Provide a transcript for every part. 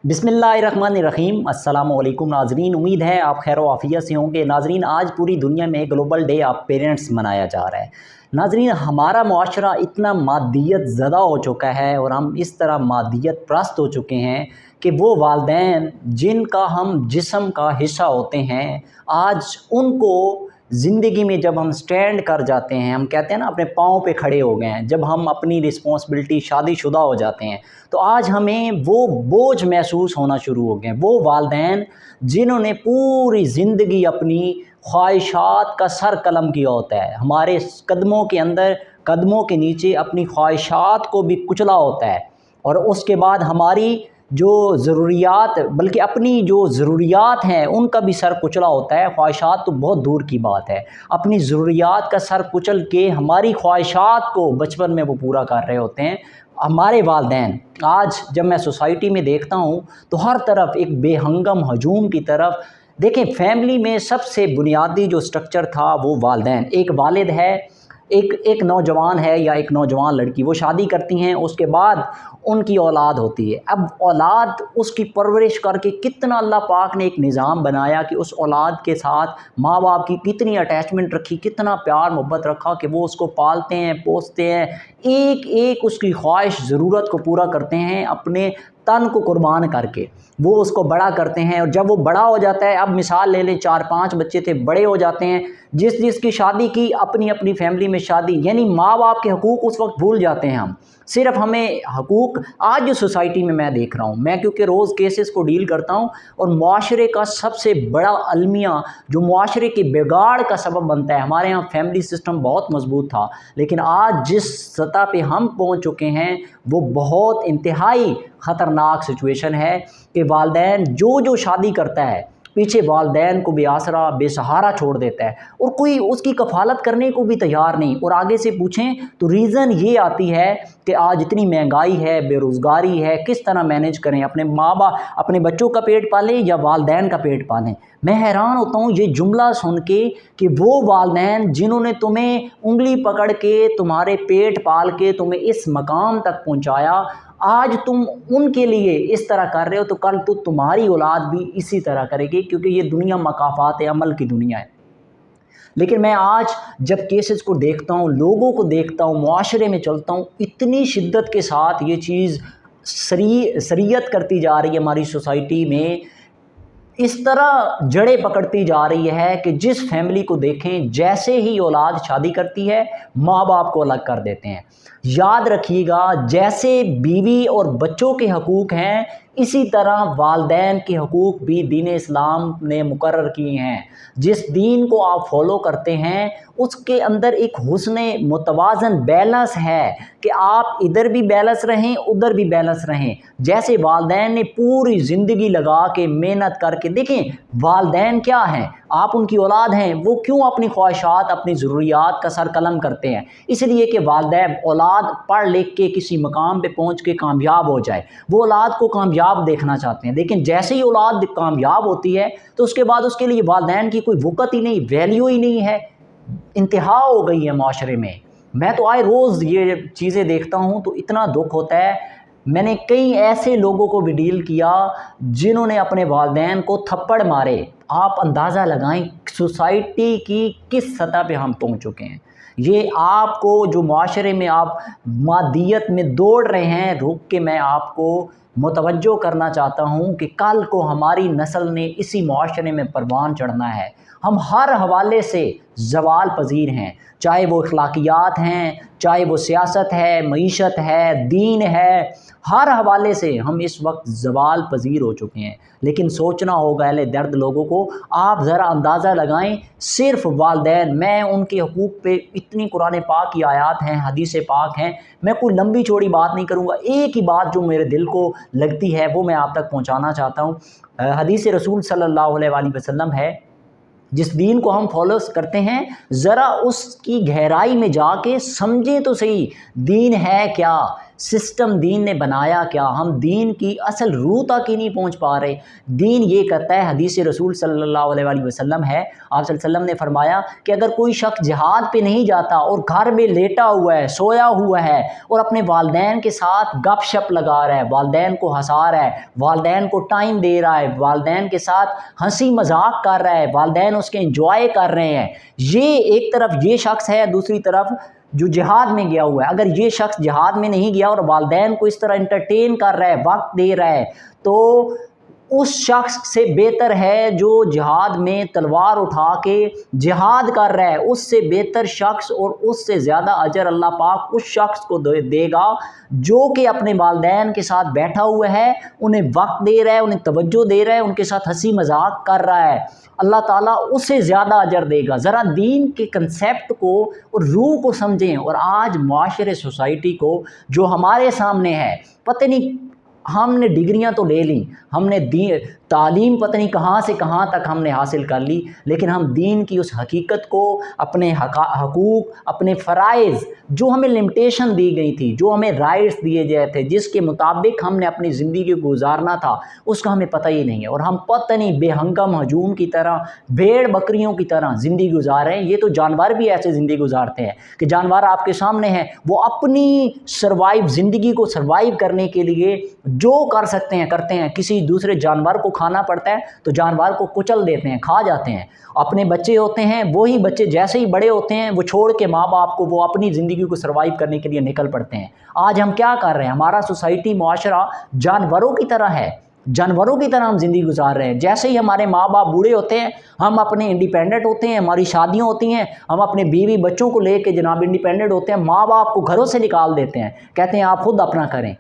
बिस्मिल्लाहिर्रहमानिर्रहीम। अस्सलाम वालेकुम नाजरीन, उम्मीद है आप खैर आफियत से होंगे। नाजरीन, आज पूरी दुनिया में ग्लोबल डे ऑफ पेरेंट्स मनाया जा रहा है। नाजरीन, हमारा मुआशरा इतना मादियत ज़दा हो चुका है और हम इस तरह मादियत प्रस्त हो चुके हैं कि वो वालिदैन जिनका हम जिस्म का हिस्सा होते हैं, आज उनको ज़िंदगी में जब हम स्टैंड कर जाते हैं, हम कहते हैं ना अपने पाँव पे खड़े हो गए हैं, जब हम अपनी रिस्पॉन्सिबिलिटी शादीशुदा हो जाते हैं तो आज हमें वो बोझ महसूस होना शुरू हो गए। वो वालिदैन जिन्होंने पूरी ज़िंदगी अपनी ख्वाहिशात का सर कलम किया होता है, हमारे कदमों के अंदर कदमों के नीचे अपनी ख्वाहिशात को भी कुचला होता है, और उसके बाद हमारी जो ज़रूरियात बल्कि अपनी जो ज़रूरियात हैं उनका भी सर कुचला होता है। ख्वाहिशात तो बहुत दूर की बात है, अपनी ज़रूरियात का सर कुचल के हमारी ख्वाहिशात को बचपन में वो पूरा कर रहे होते हैं हमारे वालिदैन। आज जब मैं सोसाइटी में देखता हूँ तो हर तरफ एक बेहंगम हजूम की तरफ देखें। फैमिली में सबसे बुनियादी जो स्ट्रक्चर था वो वालिदैन। एक वालिद है, एक नौजवान है या एक नौजवान लड़की, वो शादी करती हैं, उसके बाद उनकी औलाद होती है। अब औलाद उसकी परवरिश करके कितना अल्लाह पाक ने एक निज़ाम बनाया कि उस औलाद के साथ माँ बाप की कितनी अटैचमेंट रखी, कितना प्यार मोहब्बत रखा कि वो उसको पालते हैं, पोसते हैं, एक एक उसकी ख्वाहिश ज़रूरत को पूरा करते हैं, अपने तन को कुर्बान करके वो उसको बड़ा करते हैं। और जब वो बड़ा हो जाता है, अब मिसाल ले लें 4-5 बच्चे थे, बड़े हो जाते हैं, जिसकी शादी की अपनी अपनी फैमिली में शादी, यानी माँ बाप के हकूक़ उस वक्त भूल जाते हैं हम। सिर्फ हमें हकूक़ आज जो सोसाइटी में मैं देख रहा हूँ, मैं क्योंकि रोज़ केसेस को डील करता हूँ, और मुआशरे का सबसे बड़ा अलमिया जो मुआशरे के बिगाड़ का सबब बनता है, हमारे यहाँ फैमिली सिस्टम बहुत मजबूत था, लेकिन आज जिस सतह पे हम पहुँच चुके हैं वो बहुत इंतहाई ख़तरनाक सिचुएशन है कि वालिदैन जो शादी करता है पीछे वालिदैन को बेआसरा बेसहारा छोड़ देता है, और कोई उसकी कफ़ालत करने को भी तैयार नहीं। और आगे से पूछें तो रीज़न ये आती है कि आज इतनी महंगाई है, बेरोज़गारी है, किस तरह मैनेज करें, अपने माँ बाप अपने बच्चों का पेट पालें या वालिदैन का पेट पालें। मैं हैरान होता हूँ ये जुमला सुन के कि वो वालिदैन जिन्होंने तुम्हें उंगली पकड़ के तुम्हारे पेट पाल के तुम्हें इस मकाम तक पहुँचाया, आज तुम उनके लिए इस तरह कर रहे हो तो कल तो तुम्हारी औलाद भी इसी तरह करेगी, क्योंकि ये दुनिया मकाफात अमल की दुनिया है। लेकिन मैं आज जब केसेस को देखता हूँ, लोगों को देखता हूँ, मुआशरे में चलता हूँ, इतनी शिद्दत के साथ ये चीज़ शरीयत करती जा रही है हमारी सोसाइटी में, इस तरह जड़ें पकड़ती जा रही है कि जिस फैमिली को देखें जैसे ही औलाद शादी करती है माँ बाप को अलग कर देते हैं। याद रखिएगा, जैसे बीवी और बच्चों के हकूक़ हैं इसी तरह वालिदैन के हकूक़ भी दीन इस्लाम ने मुकर्रर किए हैं। जिस दीन को आप फॉलो करते हैं उसके अंदर एक हुस्ने मुतवाज़न बैलेंस है कि आप इधर भी बैलेंस रहें, उधर भी बैलेंस रहें। जैसे वालिदैन ने पूरी ज़िंदगी लगा के मेहनत करके, देखें वालिदैन क्या हैं, आप उनकी औलाद हैं, वो क्यों अपनी ख्वाहिशात अपनी ज़रूरियात का सर कलम करते हैं? इसलिए कि वालिदैन औलाद पढ़ लिख के किसी मकाम पे पहुंच के कामयाब हो जाए, वो औलाद को कामयाब देखना चाहते हैं। लेकिन जैसे ही औलाद कामयाब होती है तो उसके बाद उसके लिए वालिदैन की कोई वक़्त ही नहीं, वैल्यू ही नहीं है, इंतहा हो गई है माशरे में। मैं तो आए रोज़ ये चीज़ें देखता हूँ तो इतना दुख होता है। मैंने कई ऐसे लोगों को भी डील किया जिन्होंने अपने वालिदैन को थप्पड़ मारे। आप अंदाज़ा लगाएं सोसाइटी की किस सतह पे हम पहुँच चुके हैं। ये आपको जो माशरे में आप मादियत में दौड़ रहे हैं, रुक के मैं आपको मुतवज्जो करना चाहता हूँ कि कल को हमारी नस्ल ने इसी माशरे में परवान चढ़ना है। हम हर हवाले से ज़वाल पजीर हैं, चाहे वो अखलाकियात हैं, चाहे वो सियासत है, मईशत है, दीन है, हर हवाले से हम इस वक्त ज़वाल पजीर हो चुके हैं। लेकिन सोचना होगा अहले दर्द लोगों को, आप ज़रा अंदाज़ा लगाएं, सिर्फ वालिदैन, मैं उनके हकूक़ पे इतनी कुरान पाक की आयात हैं, हदीस पाक हैं, मैं कोई लंबी चौड़ी बात नहीं करूँगा, एक ही बात जो मेरे दिल को लगती है वो मैं आप तक पहुँचाना चाहता हूँ। हदीस रसूल सल्लल्लाहु अलैहि वसल्लम है, जिस दीन को हम फॉलो करते हैं ज़रा उसकी गहराई में जाके समझें तो सही, दीन है क्या, سسٹم دین نے بنایا کیا، ہم دین کی اصل روح تک ہی نہیں پہنچ پا رہے۔ دین یہ کہتا ہے، حدیث رسول صلی اللہ علیہ وآلہ وسلم ہے، آپ صلی اللہ علیہ وسلم نے فرمایا کہ اگر کوئی شخص جہاد پہ نہیں جاتا اور گھر میں لیٹا ہوا ہے، سویا ہوا ہے اور اپنے والدین کے ساتھ گپ شپ لگا رہا ہے، والدین کو ہنسا رہا ہے، والدین کو ٹائم دے رہا ہے، والدین کے ساتھ ہنسی مذاق کر رہا ہے، والدین اس کے انجوائے کر رہے ہیں، یہ ایک طرف یہ شخص ہے، دوسری طرف جو جہاد میں گیا ہوا ہے۔ اگر یہ شخص جہاد میں نہیں گیا اور والدین کو اس طرح انٹرٹین کر رہا ہے، وقت دے رہا ہے، تو اس شخص سے بہتر ہے جو جہاد میں تلوار اٹھا کے جہاد کر رہا ہے، اس سے بہتر شخص اور اس سے زیادہ اجر اللہ پاک اس شخص کو دے گا جو کہ اپنے والدین کے ساتھ بیٹھا ہوا ہے، انہیں وقت دے رہا ہے، انہیں توجہ دے رہا ہے، ان کے ساتھ ہنسی مذاق کر رہا ہے، اللہ تعالیٰ اس سے زیادہ اجر دے گا۔ ذرا دین کے کنسیپٹ کو اور روح کو سمجھیں۔ اور آج معاشرے سوسائٹی کو جو ہمارے سامنے ہے، پتہ نہیں ہم نے ڈگریاں تو لے لیں، ہم نے تعلیم پتہ نہیں کہاں سے کہاں تک ہم نے حاصل کر لی، لیکن ہم دین کی اس حقیقت کو، اپنے حقوق، اپنے فرائض جو ہمیں لمٹیشن دی گئی تھی، جو ہمیں رائٹس دیے گئے تھے، جس کے مطابق ہم نے اپنی زندگی کو گزارنا تھا، اس کا ہمیں پتہ ہی نہیں ہے، اور ہم پتہ نہیں بے ہنگم ہجوم کی طرح، بھیڑ بکریوں کی طرح زندگی گزار رہے ہیں۔ یہ تو جانور بھی ایسے زندگی گزارتے ہیں کہ جانور آپ کے سامنے ہیں، وہ اپنی زندگی کو سروائیو کرنے کے لیے جو کر سکتے ہیں کرتے ہیں۔ کسی دوسرے جانور کو کھانا پڑتا ہے تو جانور کو کچل دیتے ہیں، کھا جاتے ہیں۔ اپنے بچے ہوتے ہیں، وہی بچے جیسے ہی بڑے ہوتے ہیں وہ چھوڑ کے ماں باپ کو، وہ اپنی زندگی کو سروائیو کرنے کے لیے نکل پڑتے ہیں۔ آج ہم کیا کر رہے ہیں؟ ہمارا سوسائٹی، معاشرہ جانوروں کی طرح ہے، جانوروں کی طرح ہم زندگی گزار رہے ہیں۔ جیسے ہی ہمارے ماں باپ بوڑھے ہوتے ہیں، ہم اپنے انڈیپینڈنٹ ہوتے ہیں، ہماری شادیاں ہوتی ہیں، ہم اپنے بیوی بچوں کو لے کے جناب انڈیپینڈنٹ ہوتے ہیں، ماں باپ کو گھروں سے نکال دیتے ہیں، کہتے ہیں آپ خود اپنا کریں۔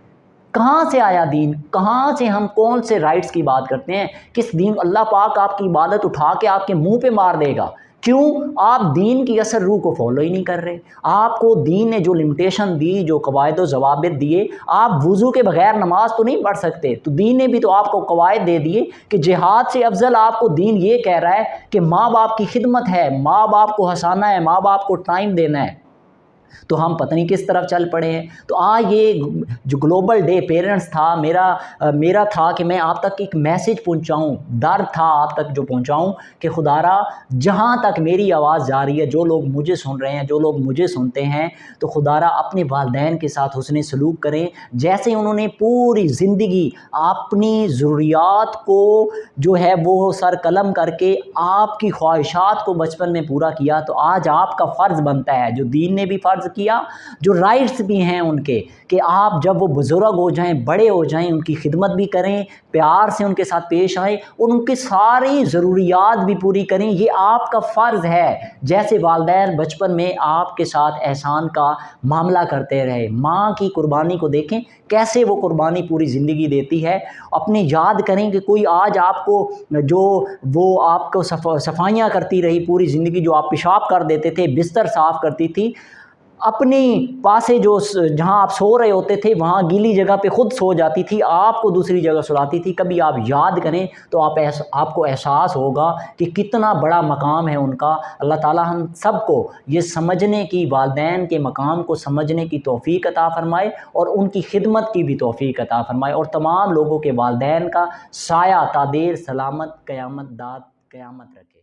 کہاں سے آیا دین؟ کہاں سے ہم کون سے رائٹس کی بات کرتے ہیں؟ کس دین؟ اللہ پاک آپ کی عبادت اٹھا کے آپ کے منہ پہ مار دے گا۔ کیوں؟ آپ دین کی اصل روح کو فالو ہی نہیں کر رہے۔ آپ کو دین نے جو لمٹیشن دی، جو قواعد و ضوابط دیے، آپ وضو کے بغیر نماز تو نہیں پڑھ سکتے، تو دین نے بھی تو آپ کو قواعد دے دیے کہ جہاد سے افضل آپ کو دین یہ کہہ رہا ہے کہ ماں باپ کی خدمت ہے، ماں باپ کو ہنسانا ہے، ماں باپ کو ٹائم دینا ہے۔ تو ہم پتہ نہیں کس طرف چل پڑے ہیں۔ تو آج یہ جو گلوبل ڈے پیرنٹس تھا، میرا تھا کہ میں آپ تک ایک میسج پہنچاؤں، ڈر تھا آپ تک جو پہنچاؤں کہ خدارا جہاں تک میری آواز جا رہی ہے، جو لوگ مجھے سن رہے ہیں، جو لوگ مجھے سنتے ہیں، تو خدارا اپنے والدین کے ساتھ حسن سلوک کریں، جیسے انہوں نے پوری زندگی اپنی ضروریات کو جو ہے وہ سر قلم کر کے آپ کی خواہشات کو بچپن میں پورا کیا، تو آج آپ کا فرض بنتا ہے، جو دین نے بھی فرض کیا، جو رائٹس بھی ہیں ان کے، کہ آپ جب وہ بزرگ ہو جائیں، بڑے ہو جائیں، ان کی خدمت بھی کریں، پیار سے ان کے ساتھ پیش آئیں اور ان کی ساری ضروریات بھی پوری کریں۔ یہ آپ کا فرض ہے۔ جیسے والدین بچپن میں آپ کے ساتھ احسان کا معاملہ کرتے رہے، ماں کی قربانی کو دیکھیں کیسے وہ قربانی پوری زندگی دیتی ہے۔ اپنی یاد کریں کہ کوئی آج آپ کو وہ آپ کو صفائیاں کرتی رہی پوری زندگی، جو آپ پیشاب کر دیتے تھے، بستر صاف کرتی تھی، اپنی پاسے جہاں آپ سو رہے ہوتے تھے وہاں گیلی جگہ پہ خود سو جاتی تھی، آپ کو دوسری جگہ سلاتی تھی۔ کبھی آپ یاد کریں تو آپ کو احساس ہوگا کہ کتنا بڑا مقام ہے ان کا۔ اللہ تعالی ہم سب کو یہ سمجھنے کی، والدین کے مقام کو سمجھنے کی توفیق عطا فرمائے اور ان کی خدمت کی بھی توفیق عطا فرمائے، اور تمام لوگوں کے والدین کا سایہ تا دیر سلامت قیامت داد قیامت رکھے۔